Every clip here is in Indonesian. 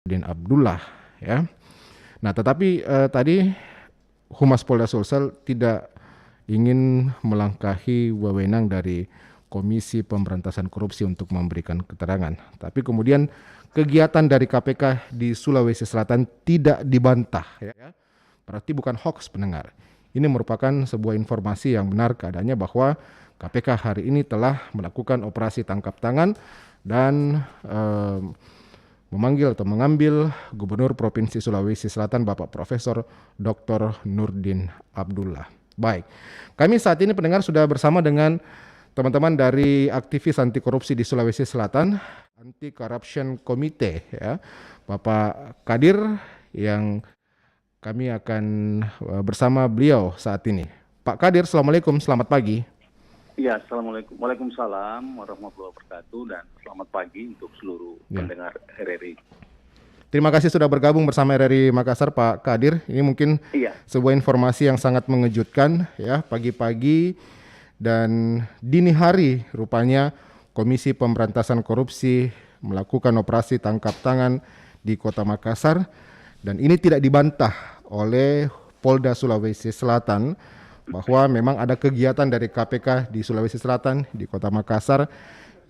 Nurdin Abdullah ya. Nah, tetapi tadi Humas Polda Sulsel tidak ingin melangkahi wewenang dari Komisi Pemberantasan Korupsi untuk memberikan keterangan. Tapi kemudian kegiatan dari KPK di Sulawesi Selatan tidak dibantah ya. Berarti bukan hoax pendengar. Ini merupakan sebuah informasi yang benar keadaannya bahwa KPK hari ini telah melakukan operasi tangkap tangan dan memanggil atau mengambil Gubernur Provinsi Sulawesi Selatan Bapak Profesor Dr. Nurdin Abdullah. Baik, kami saat ini pendengar sudah bersama dengan teman-teman dari aktivis anti korupsi di Sulawesi Selatan, Anti Corruption Committee ya, Bapak Kadir, yang kami akan bersama beliau saat ini. Pak Kadir, Assalamualaikum, selamat pagi. Ya, Assalamualaikum. Waalaikumsalam warahmatullahi wabarakatuh dan selamat pagi untuk seluruh pendengar RRI. Terima kasih sudah bergabung bersama RRI Makassar, Pak Kadir. Ini mungkin sebuah informasi yang sangat mengejutkan ya, pagi-pagi dan dini hari rupanya Komisi Pemberantasan Korupsi melakukan operasi tangkap tangan di Kota Makassar dan ini tidak dibantah oleh Polda Sulawesi Selatan bahwa memang ada kegiatan dari KPK di Sulawesi Selatan, di Kota Makassar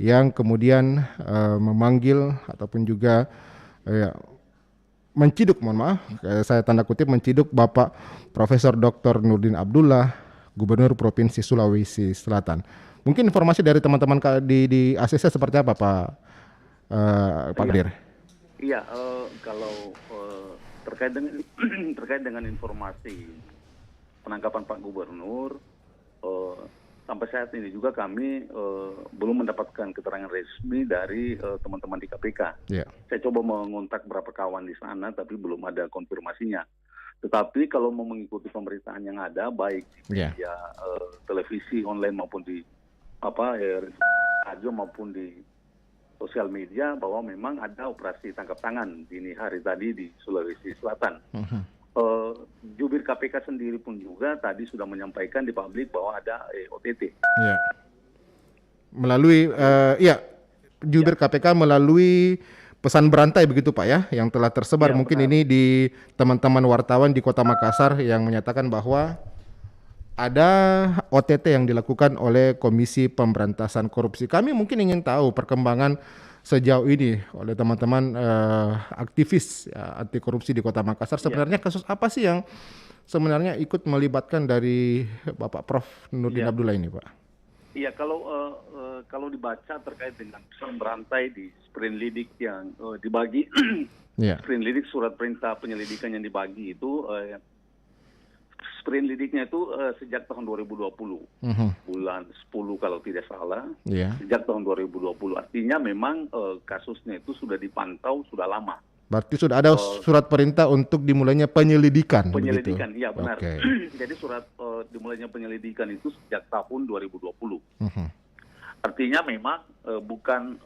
yang kemudian memanggil ataupun juga menciduk, mohon maaf, saya tanda kutip menciduk Bapak Profesor Dr. Nurdin Abdullah, Gubernur Provinsi Sulawesi Selatan. Mungkin informasi dari teman-teman di ACC seperti apa, Pak Kadir? Iya, kalau terkait dengan informasi penangkapan Pak Gubernur, sampai saat ini juga kami belum mendapatkan keterangan resmi dari teman-teman di KPK. Saya coba mengontak beberapa kawan di sana, tapi belum ada konfirmasinya. Tetapi kalau mau mengikuti pemberitaan yang ada, baik di media televisi online maupun di radio maupun di sosial media, bahwa memang ada operasi tangkap tangan dini hari tadi di Sulawesi Selatan. Jubir KPK sendiri pun juga tadi sudah menyampaikan di publik bahwa ada OTT. Melalui jubir KPK melalui pesan berantai begitu Pak ya, yang telah tersebar mungkin benar. Ini di teman-teman wartawan di Kota Makassar yang menyatakan bahwa ada OTT yang dilakukan oleh Komisi Pemberantasan Korupsi. Kami mungkin ingin tahu perkembangan sejauh ini oleh teman-teman aktivis anti korupsi di Kota Makassar. Sebenarnya kasus apa sih yang sebenarnya ikut melibatkan dari Bapak Prof. Nurdin Abdullah ini, Pak? Iya, kalau dibaca terkait dengan pesan berantai di sprinlidik yang dibagi, sprinlidik surat perintah penyelidikan yang dibagi itu, sprinlidiknya itu sejak tahun 2020, bulan 10 kalau tidak salah, sejak tahun 2020. Artinya memang kasusnya itu sudah dipantau sudah lama. Berarti sudah ada surat perintah untuk dimulainya penyelidikan. Penyelidikan, iya benar. Jadi surat dimulainya penyelidikan itu sejak tahun 2020. Artinya memang bukan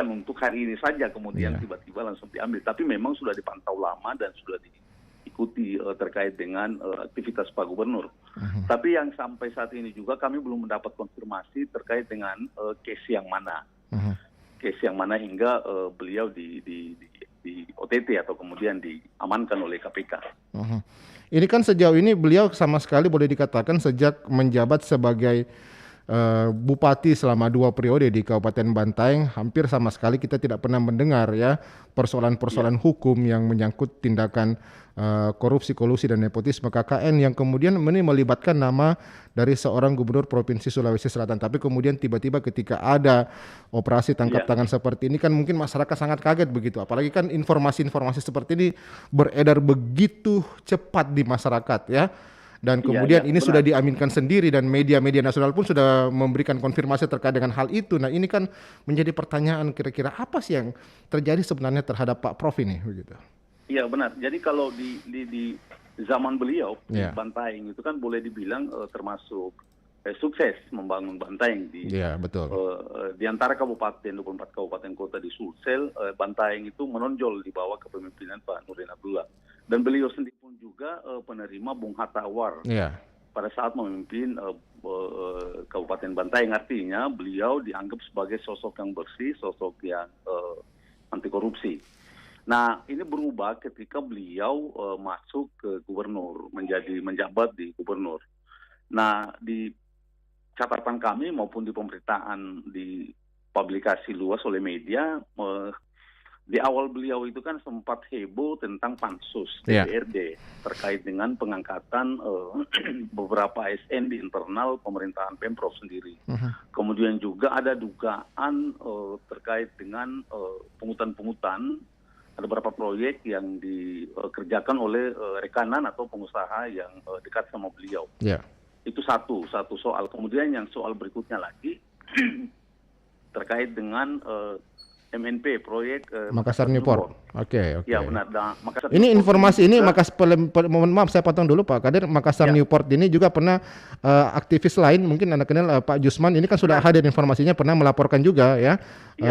untuk hari ini saja kemudian tiba-tiba langsung diambil, tapi memang sudah dipantau lama dan sudah diikuti terkait dengan aktivitas Pak Gubernur. Tapi yang sampai saat ini juga kami belum mendapat konfirmasi terkait dengan case yang mana. Case yang mana hingga beliau di OTT atau kemudian diamankan oleh KPK. Ini kan sejauh ini beliau sama sekali boleh dikatakan sejak menjabat sebagai bupati selama 2 periode di Kabupaten Bantaeng, hampir sama sekali kita tidak pernah mendengar ya persoalan-persoalan hukum yang menyangkut tindakan korupsi, kolusi dan nepotisme KKN yang kemudian melibatkan nama dari seorang gubernur Provinsi Sulawesi Selatan. Tapi kemudian tiba-tiba ketika ada operasi tangkap tangan seperti ini kan mungkin masyarakat sangat kaget begitu. Apalagi kan informasi-informasi seperti ini beredar begitu cepat di masyarakat ya. Dan kemudian ini sudah diaminkan sendiri dan media-media nasional pun sudah memberikan konfirmasi terkait dengan hal itu. Nah ini kan menjadi pertanyaan kira-kira apa sih yang terjadi sebenarnya terhadap Pak Prof ini begitu? Iya benar. Jadi kalau di zaman beliau di Bantaeng itu kan boleh dibilang termasuk sukses membangun Bantaeng di di antara kabupaten 24 kabupaten kota di Sulsel, Bantaeng itu menonjol di bawah kepemimpinan Pak Nurdin Abdullah. Dan beliau sendiri pun juga penerima Bung Hatta Award pada saat memimpin Kabupaten Bantaeng. Artinya beliau dianggap sebagai sosok yang bersih, sosok yang korupsi. Nah, ini berubah ketika beliau masuk ke gubernur, menjabat di gubernur. Nah, di catatan kami maupun di pemberitaan di publikasi luas oleh media, di awal beliau itu kan sempat heboh tentang pansus DPRD terkait dengan pengangkatan beberapa ASN di internal pemerintahan Pemprov sendiri. Kemudian juga ada dugaan terkait dengan pungutan-pungutan, ada beberapa proyek yang dikerjakan oleh rekanan atau pengusaha yang dekat sama beliau. Itu satu soal. Kemudian yang soal berikutnya lagi terkait dengan MNP, proyek Makassar Newport. Oke. Ya benar. Nah, ini informasi ini mohon maaf saya potong dulu Pak Kadir. Makassar Newport ini juga pernah aktivis lain, mungkin Anda kenal Pak Jusman, ini kan sudah hadir informasinya, pernah melaporkan juga ya,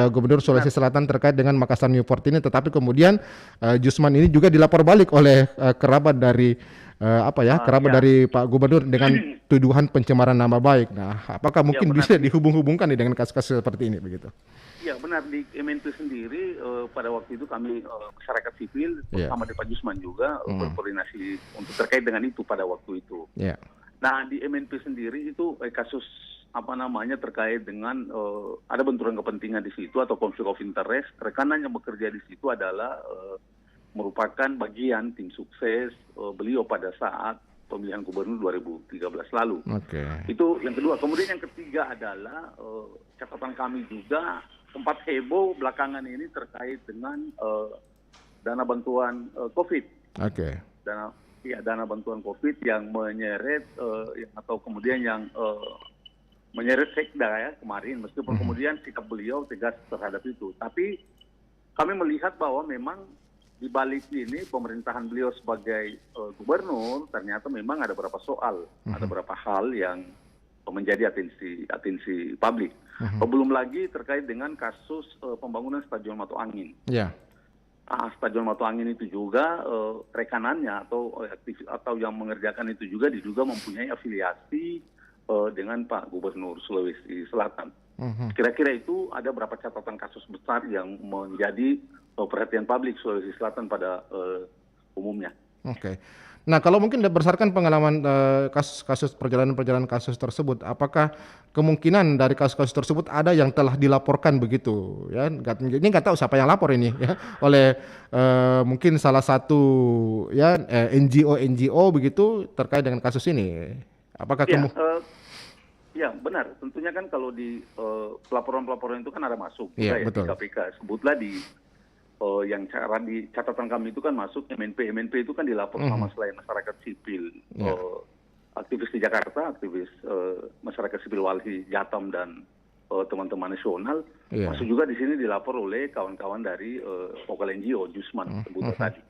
Gubernur Sulawesi Selatan terkait dengan Makassar Newport ini, tetapi kemudian Jusman ini juga dilapor balik oleh kerabat dari kerabat dari Pak Gubernur dengan tuduhan pencemaran nama baik. Nah, apakah mungkin bisa dihubung-hubungkan nih dengan kasus-kasus seperti ini begitu? Ya benar, di MNP sendiri pada waktu itu kami masyarakat sipil bersama dengan Pak Jusman juga berkoordinasi untuk terkait dengan itu pada waktu itu. Nah, di MNP sendiri itu kasus terkait dengan ada benturan kepentingan di situ atau konflik of interest. Rekanan yang bekerja di situ adalah merupakan bagian tim sukses beliau pada saat pemilihan gubernur 2013 lalu. Itu yang kedua. Kemudian yang ketiga adalah catatan kami juga sempat heboh belakangan ini terkait dengan dana bantuan COVID. Dana bantuan COVID yang menyeret atau kemudian yang menyeret sekda ya kemarin, meskipun kemudian sikap beliau tegas terhadap itu. Tapi kami melihat bahwa memang di balik ini pemerintahan beliau sebagai gubernur ternyata memang ada beberapa soal, ada beberapa hal yang menjadi atensi publik. Belum lagi terkait dengan kasus pembangunan Stadion Mato Angin. Stadion Mato Angin itu juga rekanannya atau yang mengerjakan itu juga diduga mempunyai afiliasi dengan Pak Gubernur Sulawesi Selatan. Kira-kira itu ada beberapa catatan kasus besar yang menjadi perhatian publik Sulawesi Selatan pada umumnya. Nah, kalau mungkin berdasarkan pengalaman kasus perjalanan kasus tersebut, apakah kemungkinan dari kasus-kasus tersebut ada yang telah dilaporkan begitu? Ya, ini nggak tahu siapa yang lapor ini ya, oleh mungkin salah satu NGO begitu terkait dengan kasus ini. Apakah ya benar, tentunya kan kalau di pelaporan-pelaporan itu kan ada masuk juga di KPK. Sebutlah di yang cara di catatan kami itu kan masuk MNP itu kan dilapor sama selain masyarakat sipil, aktivis di Jakarta, aktivis masyarakat sipil Walhi, Jatam dan teman-teman nasional, masuk juga di sini dilapor oleh kawan-kawan dari lokal NGO Jusman sebutnya tadi.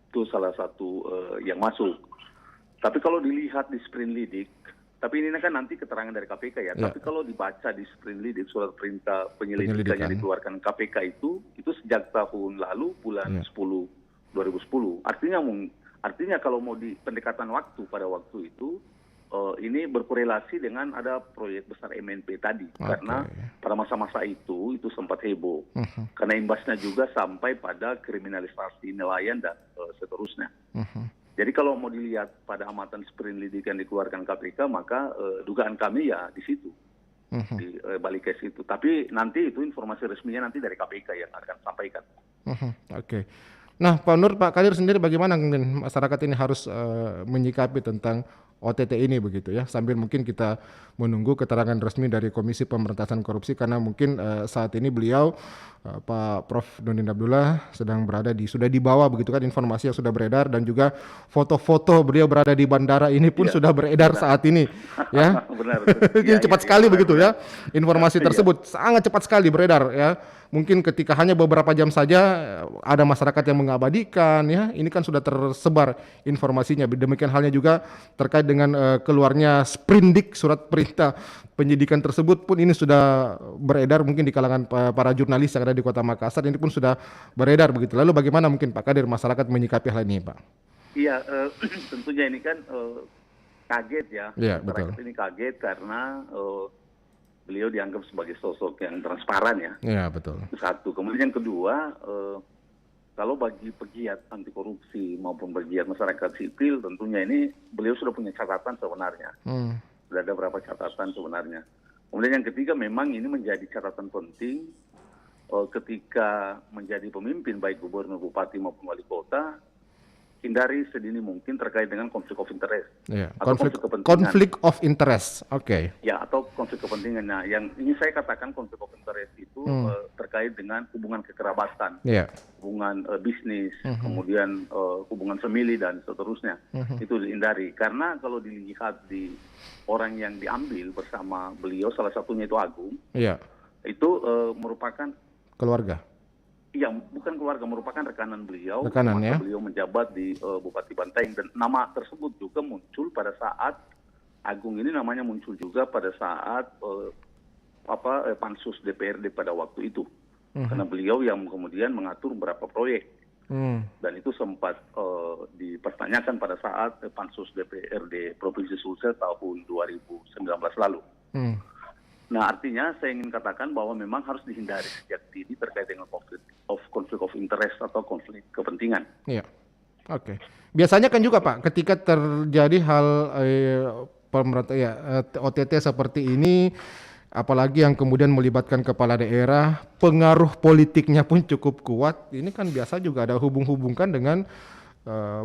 Itu salah satu yang masuk. Tapi kalau dilihat di Sprinlidik, tapi ini kan nanti keterangan dari KPK ya. Tapi kalau dibaca di Sprinlidik, surat perintah penyelidikan yang dikeluarkan KPK itu sejak tahun lalu bulan 10 2010. Artinya kalau mau di pendekatan waktu pada waktu itu ini berkorelasi dengan ada proyek besar MNP tadi. Karena pada masa-masa itu sempat heboh. Karena imbasnya juga sampai pada kriminalisasi nelayan dan seterusnya. Jadi kalau mau dilihat pada amatan Sprinlidik yang dikeluarkan KPK, maka dugaan kami ya di situ, di balik case itu. Tapi nanti itu informasi resminya nanti dari KPK yang akan sampaikan. Nah, Pak Nur, Pak Kadir sendiri bagaimana mungkin masyarakat ini harus menyikapi tentang OTT ini begitu ya, sambil mungkin kita menunggu keterangan resmi dari Komisi Pemberantasan Korupsi, karena mungkin saat ini beliau Pak Prof Nurdin Abdullah sudah dibawa begitu kan, informasi yang sudah beredar, dan juga foto-foto beliau berada di bandara ini pun sudah beredar saat ini ya. Cepat sekali begitu ya, informasi tersebut sangat cepat sekali beredar ya. Mungkin ketika hanya beberapa jam saja ada masyarakat yang mengabadikan ya, ini kan sudah tersebar informasinya. Demikian halnya juga terkait dengan keluarnya sprindik, surat perintah penyidikan tersebut pun ini sudah beredar mungkin di kalangan para jurnalis yang ada di Kota Makassar, ini pun sudah beredar begitu. Lalu bagaimana mungkin Pak Kadir masyarakat menyikapi hal ini, Pak? Iya, tentunya ini kan kaget ya. Masyarakat ini kaget karena beliau dianggap sebagai sosok yang transparan ya. Iya, betul. Satu. Kemudian yang kedua, kalau bagi pegiat anti korupsi maupun pegiat masyarakat sipil, tentunya ini beliau sudah punya catatan sebenarnya. Sudah ada beberapa catatan sebenarnya. Kemudian yang ketiga, memang ini menjadi catatan penting ketika menjadi pemimpin baik gubernur, bupati maupun wali kota, hindari sedini mungkin terkait dengan konflik of interest. Yeah. Atau konflik of interest, oke. Ya, atau konflik kepentingan. Nah, yang ini saya katakan konflik of interest itu terkait dengan hubungan kekerabatan, hubungan bisnis, kemudian hubungan semili dan seterusnya. Itu dihindari. Karena kalau dilihat di orang yang diambil bersama beliau, salah satunya itu Agung, itu merupakan keluarga. Iya, bukan keluarga, merupakan rekanan beliau. Rekanan, ya. Beliau menjabat di Bupati Bantaeng, dan nama tersebut juga muncul pada saat Agung ini namanya muncul juga pada saat pansus DPRD pada waktu itu. Karena beliau yang kemudian mengatur beberapa proyek. Dan itu sempat dipertanyakan pada saat pansus DPRD Provinsi Sulsel tahun 2019 lalu. Nah, artinya saya ingin katakan bahwa memang harus dihindari sejak dini terkait dengan konflik of interest atau konflik kepentingan. Iya, oke. Biasanya kan juga Pak, ketika terjadi hal OTT seperti ini, apalagi yang kemudian melibatkan kepala daerah, pengaruh politiknya pun cukup kuat. Ini kan biasa juga ada hubung-hubungkan dengan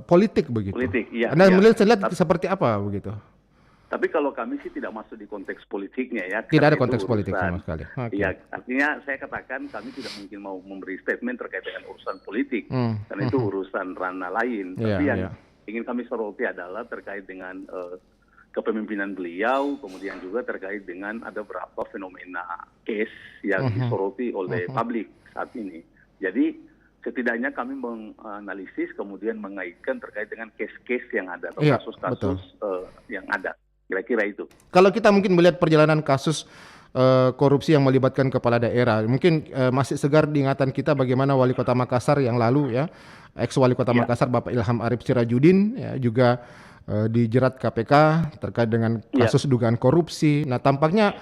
politik begitu. Politik, iya. Anda melihat seperti apa begitu? Tapi kalau kami sih tidak masuk di konteks politiknya ya. Tidak ada konteks politik sama sekali. Iya, artinya saya katakan kami tidak mungkin mau memberi statement terkait dengan urusan politik, karena itu urusan ranah lain. Tapi yang ingin kami soroti adalah terkait dengan kepemimpinan beliau, kemudian juga terkait dengan ada beberapa fenomena case yang disoroti oleh publik saat ini. Jadi setidaknya kami menganalisis kemudian mengaitkan terkait dengan case-case yang ada atau kasus-kasus yang ada. Kira-kira itu. Kalau kita mungkin melihat perjalanan kasus korupsi yang melibatkan kepala daerah, mungkin masih segar di ingatan kita bagaimana Wali Kota Makassar yang lalu ya, ex-Wali Kota Makassar Bapak Ilham Arif Sirajudin ya, juga dijerat KPK terkait dengan kasus dugaan korupsi. Nah, tampaknya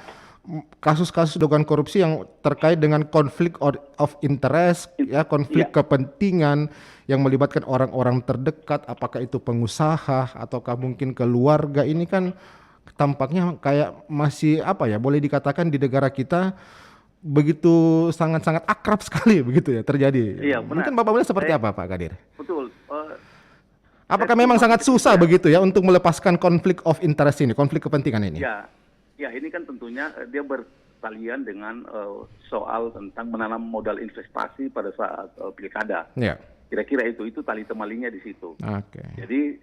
kasus-kasus dugaan korupsi yang terkait dengan konflik of interest ya, konflik kepentingan yang melibatkan orang-orang terdekat, apakah itu pengusaha ataukah mungkin keluarga, ini kan tampaknya kayak masih boleh dikatakan di negara kita begitu sangat-sangat akrab sekali begitu ya terjadi. Iya, benar. Mungkin Bapak melihat seperti apa Pak Kadir? Betul. Apakah memang sangat susah begitu ya untuk melepaskan konflik of interest ini, konflik kepentingan ini? Ya, ini kan tentunya dia bertalian dengan soal tentang menanam modal investasi pada saat pilkada. Ya. Kira-kira itu tali temalinya di situ. Oke. Jadi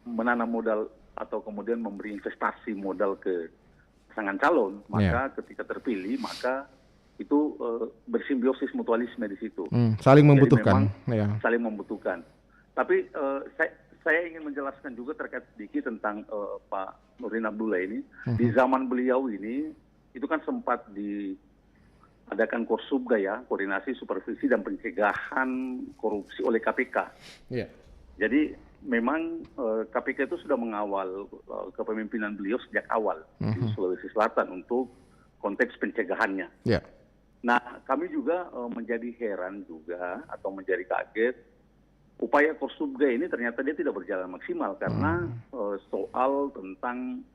menanam modal atau kemudian memberi investasi modal ke pasangan calon, maka ketika terpilih maka itu bersimbiosis mutualisme di situ. Saling membutuhkan. Saling membutuhkan. Tapi saya ingin menjelaskan juga terkait sedikit tentang Pak Nurdin Abdullah ini. Di zaman beliau ini itu kan sempat diadakan Korsubga ya, koordinasi supervisi dan pencegahan korupsi oleh KPK. Jadi memang KPK itu sudah mengawal kepemimpinan beliau sejak awal di Sulawesi Selatan untuk konteks pencegahannya. Nah, kami juga menjadi heran juga atau menjadi kaget upaya Korsubga ini ternyata dia tidak berjalan maksimal karena soal tentang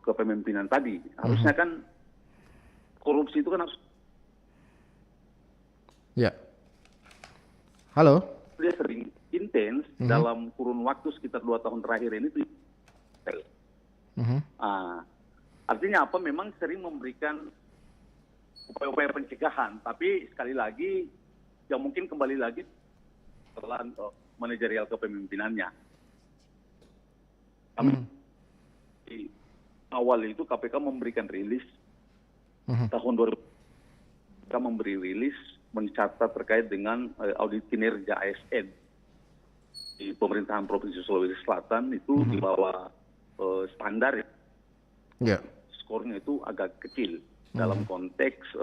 kepemimpinan tadi. Harusnya kan korupsi itu kan harus... Halo? Dia sering intens dalam kurun waktu sekitar 2 tahun terakhir ini. Artinya apa? Memang sering memberikan upaya-upaya pencegahan, tapi sekali lagi yang mungkin kembali lagi manajerial kepemimpinannya. Di awal itu KPK memberikan rilis tahun 2000, KPK memberi rilis mencatat terkait dengan audit kinerja ASN di pemerintahan Provinsi Sulawesi Selatan itu di bawah standar ya. Skornya itu agak kecil dalam konteks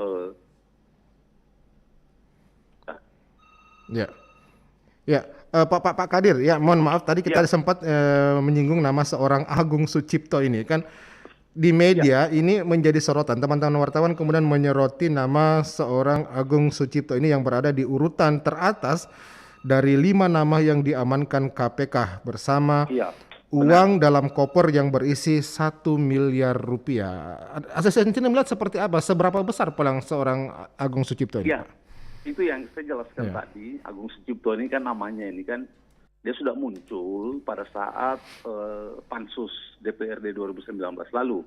Pak Kadir, ya mohon maaf tadi kita sempat menyinggung nama seorang Agung Sucipto ini kan. di media ini menjadi sorotan. Teman-teman wartawan kemudian menyoroti nama seorang Agung Sucipto ini yang berada di urutan teratas dari 5 nama yang diamankan KPK bersama Iya, benar. uang dalam koper yang berisi 1 miliar rupiah. Asesmen ini melihat seperti apa? Seberapa besar peluang seorang Agung Sucipto ini, Iya, Pak? itu yang saya jelaskan Ya. tadi. Agung Sucipto ini kan namanya ini kan dia sudah muncul pada saat pansus DPRD 2019 lalu.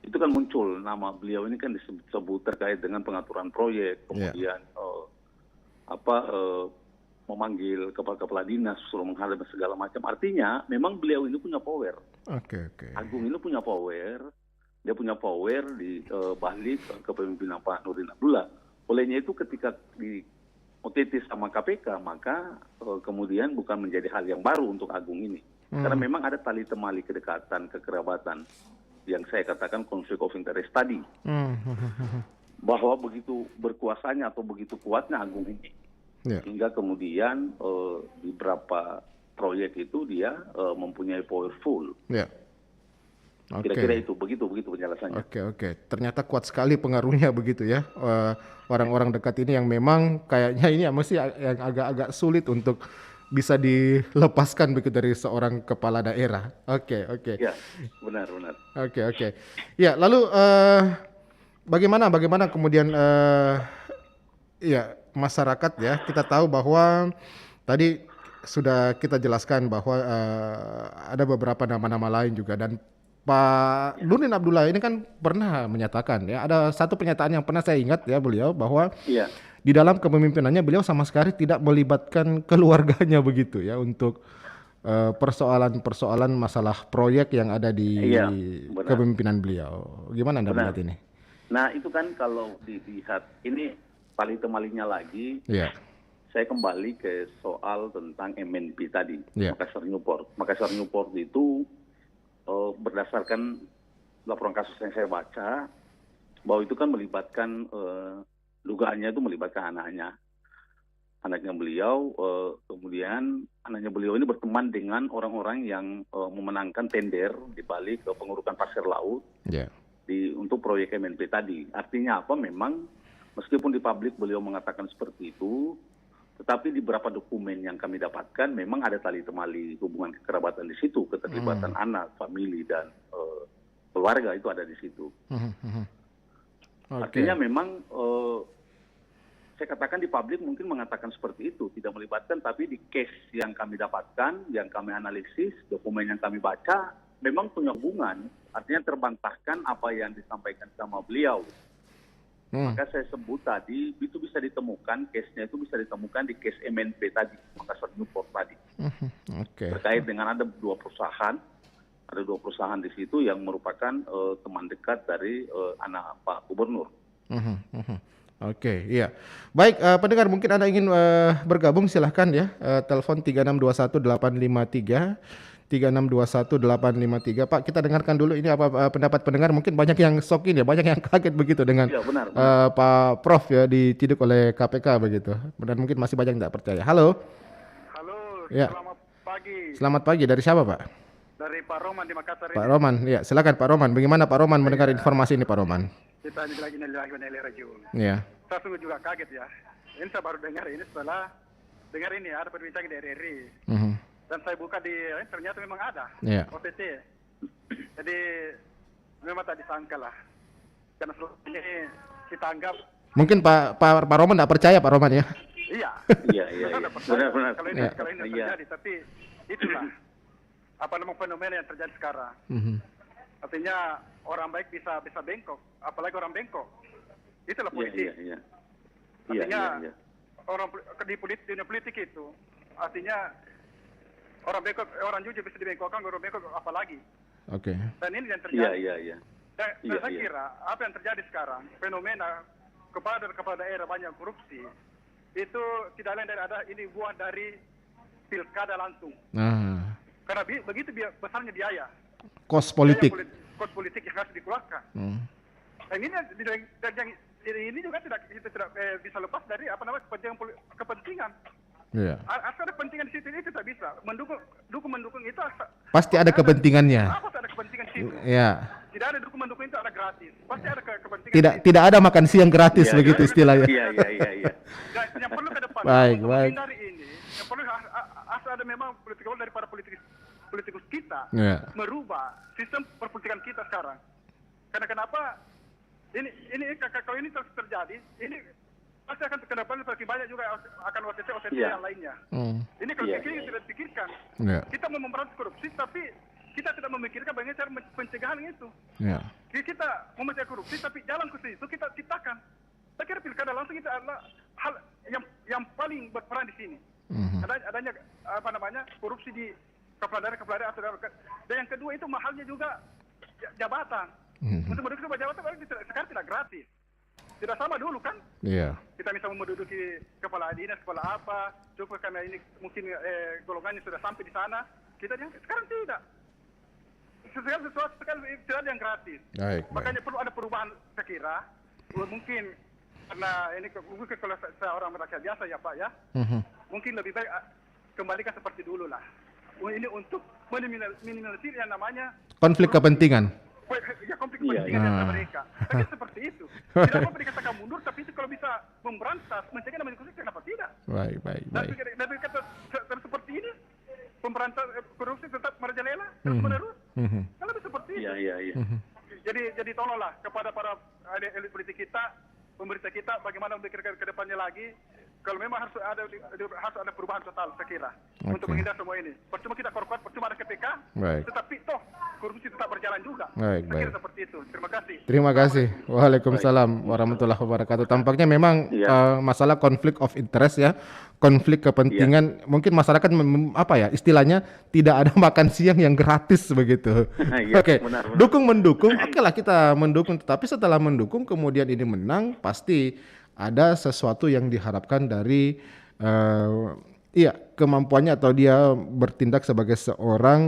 Itu kan muncul nama beliau ini kan disebut terkait dengan pengaturan proyek, Ya. kemudian memanggil kepala dinas, suruh menghadap dan segala macam. Artinya memang beliau ini punya power. Oke, oke. Agung ini punya power, dia punya power di balik kepemimpinan Pak Nurdin Abdullah. Olehnya itu ketika di OTT sama KPK, maka kemudian bukan menjadi hal yang baru untuk Agung ini. Karena memang ada tali temali kedekatan, kekerabatan yang saya katakan konflik of interest tadi. Bahwa begitu berkuasanya atau begitu kuatnya Agung ini. Ya. Hingga kemudian di beberapa proyek itu dia mempunyai powerful. Ya. Kira-kira itu, begitu penjelasannya. Oke. Ternyata kuat sekali pengaruhnya begitu ya. Orang-orang dekat ini yang memang kayaknya ini masih yang agak-agak sulit untuk bisa dilepaskan begitu dari seorang kepala daerah. Oke. Ya, benar. Oke. Ya, lalu bagaimana kemudian ya masyarakat ya, kita tahu bahwa tadi sudah kita jelaskan bahwa ada beberapa nama-nama lain juga, dan Pak Nurdin Abdullah ini kan pernah menyatakan ya, ada satu pernyataan yang pernah saya ingat ya beliau, bahwa Iya. di dalam kepemimpinannya beliau sama sekali tidak melibatkan keluarganya begitu ya untuk persoalan masalah proyek yang ada di Iya, benar. kepemimpinan beliau. Gimana Anda Benar. melihat ini? Nah, itu kan kalau dilihat ini tali temalinya lagi, Ya. saya kembali ke soal tentang MNP tadi, Iya. Makassar Newport. Makassar Newport itu berdasarkan laporan kasus yang saya baca, bahwa itu kan melibatkan, dugaannya itu melibatkan anaknya beliau, kemudian anaknya beliau ini berteman dengan orang-orang yang memenangkan tender di balik pengurukan pasir laut Ya. untuk proyek MNP tadi. Artinya apa? Memang meskipun di publik beliau mengatakan seperti itu, tetapi di beberapa dokumen yang kami dapatkan memang ada tali temali hubungan kekerabatan di situ, keterlibatan anak, famili, dan keluarga itu ada di situ. Artinya memang saya katakan di publik mungkin mengatakan seperti itu, tidak melibatkan, tapi di case yang kami dapatkan, yang kami analisis, dokumen yang kami baca, memang punya hubungan. Artinya terbantahkan apa yang disampaikan sama beliau. Maka saya sebut tadi, itu bisa ditemukan, case-nya itu bisa ditemukan di case MNP tadi, Makassar Newport tadi. Terkait dengan ada dua perusahaan di situ yang merupakan teman dekat dari anak Pak Gubernur. Oke, iya. Baik, pendengar mungkin Anda ingin bergabung silahkan ya. Telepon 3621-853. 3621-853. Pak, kita dengarkan dulu ini apa pendapat pendengar. Mungkin banyak yang shock ya, banyak yang kaget begitu dengan Ya, benar. Pak Prof ya diciduk oleh KPK begitu. Dan mungkin masih banyak yang tidak percaya. Halo. Ya. Selamat pagi. Selamat pagi. Dari siapa, Pak? Dari Pak Roman di Makassar. Pak Roman. Ya, silakan Pak Roman. Bagaimana Pak Roman mendengar informasi ini, Pak Roman? Kita lagi Rajiun. Iya. Saya sungguh juga kaget ya. Ini saya baru dengar ini setelah dengar ini ada perbincangan dari RRI. Dan saya buka di ternyata memang ada OTT. Jadi memang tak disangka lah. Karena selama ini kita anggap mungkin Pak Roman tidak percaya Pak Roman ya. Iya. Benar. Kalau ini terjadi, tapi itulah apa namanya fenomena yang terjadi sekarang. Artinya orang baik bisa bengkok, apalagi orang bengkok. Itulah politik. Artinya orang di dunia politik itu artinya orang bengkok, orang jujur bisa dibengkokkan, orang bengkok apalagi. Oke. Dan ini yang terjadi. Iya. Dan saya kira apa yang terjadi sekarang, fenomena kepala daerah banyak korupsi, itu tidak lain dari ini buah dari pilkada langsung. Karena begitu besarnya biaya. Kos politik. Kos politik yang harus dikeluarkan. Dan ini juga tidak bisa lepas dari kepentingan. Asal ada kepentingan di situ itu tak bisa. Mendukung itu pasti ada kepentingannya. Pasti ada kepentingan di situ. Tidak ada mendukung itu ada gratis. Pasti ada kepentingan. Tidak ada makan siang gratis begitu istilahnya. Iya. Yang perlu ke depan baik. Menghindari ini, yang perlu asal ada memang politikus daripada politikus kita merubah sistem perpolitikan kita sekarang. Karena kenapa ini kalau ini terjadi, ini pasti akan ke depan semakin banyak juga akan OTT yang lainnya. Ini kalau kita tidak pikirkan, kita mau memberantas korupsi, tapi kita tidak memikirkan bagaimana cara pencegahan itu. Kita mau mencegah korupsi, tapi jalan ke situ kita ciptakan. Saya kira pilkada langsung itu adalah hal yang paling berperan di sini. Adanya korupsi di kepala daerah atau daerah. Dan yang kedua itu mahalnya juga jabatan. Untuk menduduki sebuah jabatan sekarang tidak gratis. Tidak sama dulu kan? Kita bisa menduduki kepala dinas, kepala apa, cukup karena ini mungkin golongannya sudah sampai di sana. Sekarang tidak. Sesuatu sekali tidak ada yang gratis. Makanya perlu ada perubahan, saya kira. Mungkin karena ini mungkin kalau seorang rakyat biasa ya Pak ya, mungkin lebih baik kembalikan seperti dulu lah. Ini untuk minimalisir yang namanya konflik kepentingan. Ya, konflik kepentingan antara mereka. Tapi seperti itu. Tidak apa-apa dikatakan mundur, tapi itu kalau bisa memberantas, mencegah namanya korupsi, kenapa tidak? Baik. Tapi kata seperti ini, pemberantas korupsi tetap merajalela terus-menerus. Kalau seperti itu. Iya. Jadi tolonglah kepada para elit politik kita, pemerintah kita, bagaimana memikirkan ke depannya lagi. Kalau memang harus ada perubahan total, saya kira, untuk menghindar semua ini. Percuma kita korban, percuma ada KPK, tetapi toh korupsi tetap berjalan juga. Saya kira seperti itu. Terima kasih. Waalaikumsalam warahmatullahi wabarakatuh. Tampaknya memang masalah konflik of interest ya, konflik kepentingan. Mungkin masyarakat istilahnya tidak ada makan siang yang gratis begitu. Oke. Dukung-mendukung, oke lah kita mendukung. Tetapi setelah mendukung kemudian ini menang, pasti ada sesuatu yang diharapkan dari kemampuannya atau dia bertindak sebagai seorang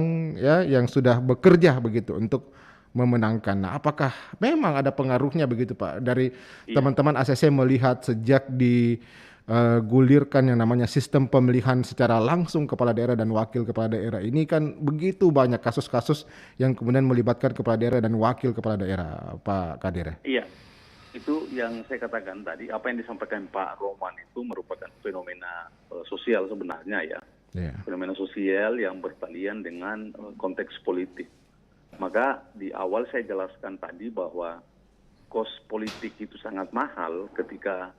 yang sudah bekerja begitu untuk memenangkan. Nah, apakah memang ada pengaruhnya begitu Pak dari teman-teman ACC melihat sejak digulirkan yang namanya sistem pemilihan secara langsung kepala daerah dan wakil kepala daerah ini kan begitu banyak kasus-kasus yang kemudian melibatkan kepala daerah dan wakil kepala daerah Pak Kadir. Iya. Itu yang saya katakan tadi, apa yang disampaikan Pak Roman itu merupakan fenomena sosial sebenarnya ya. Fenomena sosial yang bertalian dengan konteks politik. Maka di awal saya jelaskan tadi bahwa kos politik itu sangat mahal ketika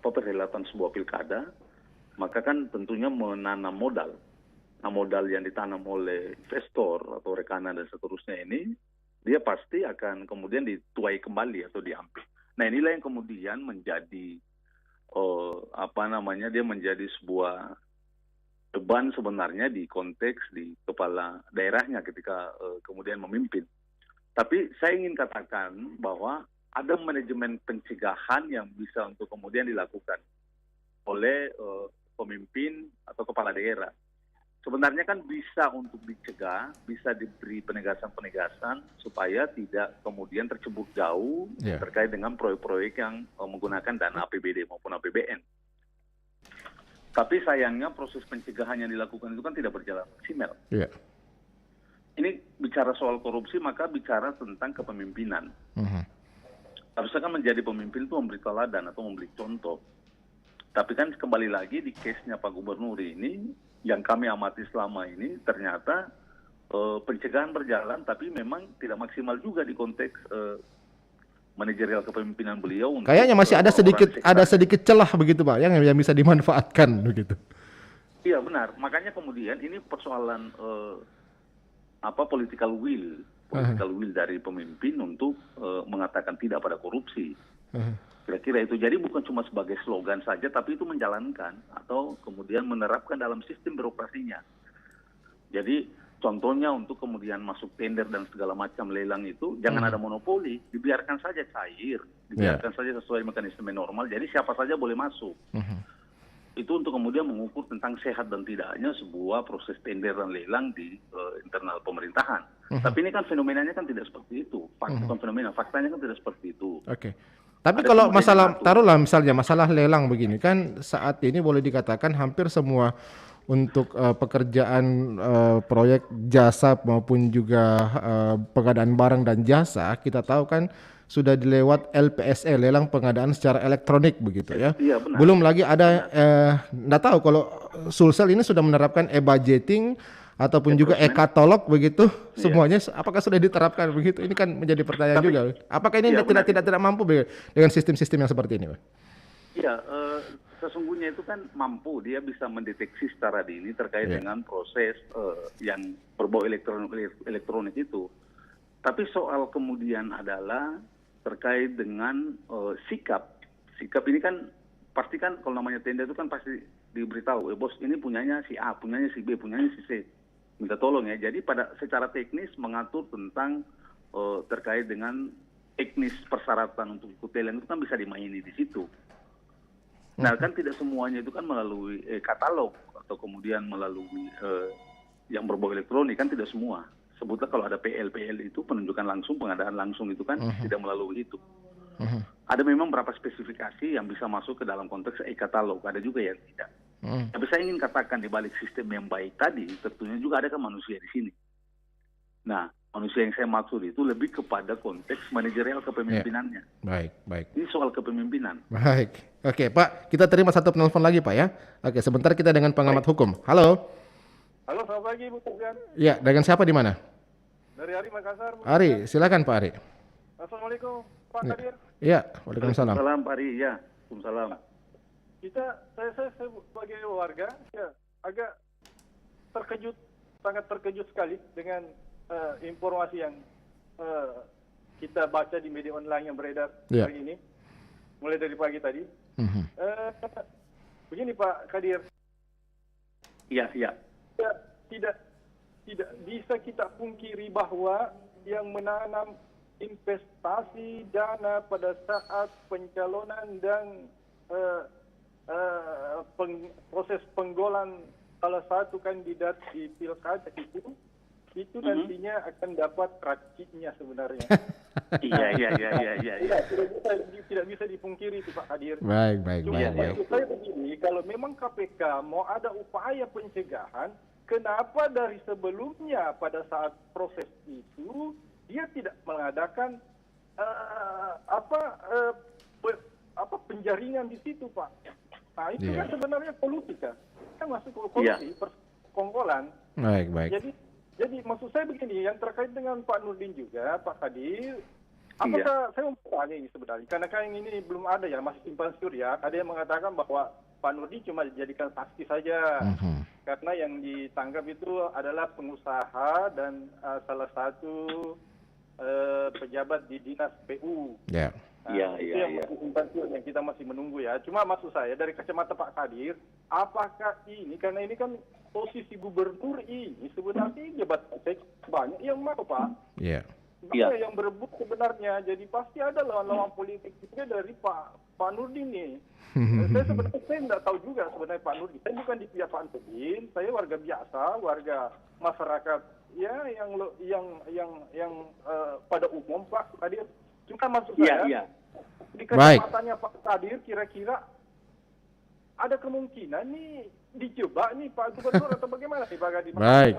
perhelatan sebuah pilkada, maka kan tentunya menanam modal. Nah, modal yang ditanam oleh investor atau rekanan dan seterusnya ini, dia pasti akan kemudian dituai kembali atau diambil. Nah, inilah yang kemudian menjadi dia menjadi sebuah beban sebenarnya di konteks di kepala daerahnya ketika kemudian memimpin. Tapi saya ingin katakan bahwa ada manajemen pencegahan yang bisa untuk kemudian dilakukan oleh pemimpin atau kepala daerah. Sebenarnya kan bisa untuk dicegah, bisa diberi penegasan-penegasan supaya tidak kemudian tercebur jauh terkait dengan proyek-proyek yang menggunakan dana APBD maupun APBN. Tapi sayangnya proses pencegahan yang dilakukan itu kan tidak berjalan maksimal. Ini bicara soal korupsi, maka bicara tentang kepemimpinan. Harusnya kan menjadi pemimpin itu memberi teladan atau memberi contoh. Tapi kan kembali lagi di case-nya Pak Gubernur ini, yang kami amati selama ini ternyata pencegahan berjalan, tapi memang tidak maksimal juga di konteks manajerial kepemimpinan beliau. Kayaknya masih ada sedikit celah begitu Pak, yang bisa dimanfaatkan begitu. Iya benar, makanya kemudian ini persoalan political will dari pemimpin untuk mengatakan tidak pada korupsi. Kira-kira itu. Jadi bukan cuma sebagai slogan saja, tapi itu menjalankan atau kemudian menerapkan dalam sistem birokrasinya. Jadi contohnya untuk kemudian masuk tender dan segala macam lelang itu, jangan ada monopoli, dibiarkan saja cair, dibiarkan saja sesuai mekanisme normal, jadi siapa saja boleh masuk. Itu untuk kemudian mengukur tentang sehat dan tidaknya sebuah proses tender dan lelang di internal pemerintahan. Tapi ini kan fenomenanya kan tidak seperti itu. Bukan fenomena, faktanya kan tidak seperti itu. Tapi Ada kalau semua masalah, yang ngatur. taruhlah misalnya masalah lelang begini kan saat ini boleh dikatakan hampir semua untuk pekerjaan proyek jasa maupun juga pengadaan barang dan jasa kita tahu kan sudah dilewat LPSE, lelang pengadaan secara elektronik begitu ya. Iya, benar. Belum lagi ada nggak tahu kalau Sulsel ini sudah menerapkan e-budgeting ataupun juga e-katalog begitu, semuanya apakah sudah diterapkan begitu? Ini kan menjadi pertanyaan juga. Apakah ini Iya, tidak mampu dengan sistem-sistem yang seperti ini, Pak? Iya, sesungguhnya itu kan mampu, dia bisa mendeteksi secara dini terkait dengan proses yang berbau elektronik itu. Tapi soal kemudian adalah terkait dengan sikap. Sikap ini kan pasti kan kalau namanya tenda itu kan pasti diberitahu, bos ini punyanya si A, punyanya si B, punyanya si C. Minta tolong ya. Jadi pada secara teknis mengatur tentang terkait dengan teknis persyaratan untuk ikut lelang itu kan bisa dimaini di situ. Nah kan tidak semuanya itu kan melalui katalog atau kemudian melalui yang berbau elektronik kan tidak semua. Sebutlah kalau ada PL itu penunjukan langsung, pengadaan langsung itu kan tidak melalui itu. Ada memang beberapa spesifikasi yang bisa masuk ke dalam konteks e-katalog, ada juga yang tidak. Tapi saya ingin katakan di balik sistem yang baik tadi, tentunya juga ada kan manusia di sini. Nah, manusia yang saya maksud itu lebih kepada konteks manajerial kepemimpinannya. Baik. Ini soal kepemimpinan. Baik. Oke, Pak, kita terima satu penelpon lagi, Pak ya. Oke, sebentar kita dengan pengamat hukum. Halo. Halo, selamat pagi Bu Sofyan. Iya, dengan siapa di mana? Dari Ari Makassar. Bu Ari, silakan Pak Ari. Assalamualaikum Pak Kadir. Iya, waalaikumsalam. Waalaikumsalam Pak Ari, ya. Waalaikumsalam. Saya sebagai warga ya agak terkejut, sangat terkejut sekali dengan informasi yang kita baca di media online yang beredar hari ini, mulai dari pagi tadi. Begini Pak Kadir. Iya. Tidak bisa kita pungkiri bahwa yang menanam investasi dana pada saat pencalonan dan proses penggolan salah satu kandidat di pilkada itu nantinya akan dapat racinya sebenarnya. Iya. Tidak bisa dipungkiri itu Pak Kadir. Baik. Maksud saya begini, kalau memang KPK mau ada upaya pencegahan, kenapa dari sebelumnya pada saat proses itu dia tidak mengadakan penjaringan di situ Pak? Nah itu kan sebenarnya politika, kan masuk korupsi, persekongkolan. Baik. Jadi maksud saya begini, yang terkait dengan Pak Nurdin juga, Pak Kadir, apakah saya mau bertanya ini sebenarnya, karena kan ini belum ada ya, masih simpang siur ya, ada yang mengatakan bahwa Pak Nurdin cuma dijadikan saksi saja, karena yang ditangkap itu adalah pengusaha dan salah satu pejabat di dinas PU. Itu yang masih simpang siur yang kita masih menunggu ya. Cuma maksud saya dari kacamata Pak Kadir, apakah ini, karena ini kan posisi gubernur ini sebenarnya jabatan banyak yang mau Pak. Banyak yang berebut sebenarnya. Jadi pasti ada lawan-lawan politik juga dari Pak Nurdin nih. Saya sebenarnya tidak tahu juga sebenarnya Pak Nurdin. Saya bukan di pihak Pak Nurdin. Saya warga biasa, warga masyarakat ya yang pada umum Pak Kadir. Cuma maksud saya di kacamatanya Pak Kadir kira-kira ada kemungkinan nih dijebak nih Pak Gubernur atau bagaimana nih Pak Kadir? Baik.